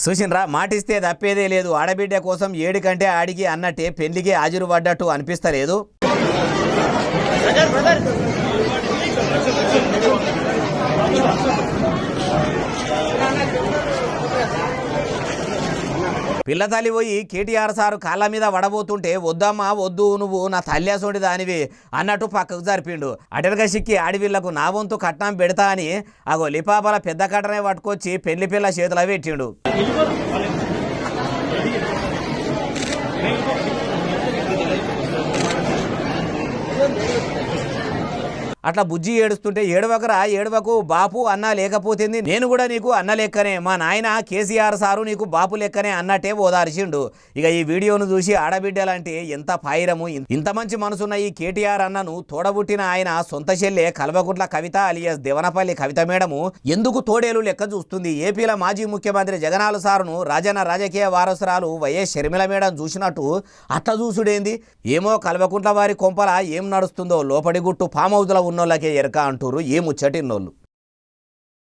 చూసినరా మాటిస్తే తప్పేదే లేదు. ఆడబిడ్డ కోసం ఏడికంటే ఆడికి అన్నట్టే పెళ్లికి హాజరు పడ్డట్టు అనిపిస్తలేదు. పిల్లతల్లి పోయి కేటీఆర్ సారు కాళ్ళ మీద వడబోతుంటే వద్దమ్మా వద్దు, నువ్వు నా తల్లేసోడి దానివి అన్నట్టు పక్కకు జరిపిండు. అటెనక సిక్కి ఆడివిళ్లకు నా వంతు కట్నం పెడతా అని అగో లిపాపల పెద్ద కట్టనే పట్టుకొచ్చి పెళ్లి పిల్ల చేతుల పెట్టిండు. అట్లా బుజ్జి ఏడుస్తుంటే ఏడవకరా ఏడవకు బాపు అన్న లేకపోతుంది, నేను కూడా నీకు అన్న లెక్కనే, మా నాయన కేసీఆర్ సారు నీకు బాపు లెక్కనే అన్నట్టే ఓదార్చిండు. ఇక ఈ వీడియోను చూసి ఆడబిడ్డలంటే ఎంత పాయిరము, ఇంత మంచి మనసున్న ఈ కేటీఆర్ అన్నను తోడబుట్టిన ఆయన సొంత చెల్లె కల్వకుంట్ల కవిత అలియాస్ దేవనపల్లి కవిత మేడము ఎందుకు తోడేలు లెక్క చూస్తుంది. ఏపీల మాజీ ముఖ్యమంత్రి జగనాల సారును రాజన్న రాజకీయ వారసురాలు వైఎస్ షర్మిల మేడం చూసినట్టు అట్లా చూసుడేంది. ఏమో కల్వకుంట్ల వారి కొంపల ఏం నడుస్తుందో లోపడి గుట్టు ఫామ్ హౌస్లో ఉన్నోళ్ళకే ఎరక అంటూరు ఏ ముచ్చటిన్నోళ్ళు.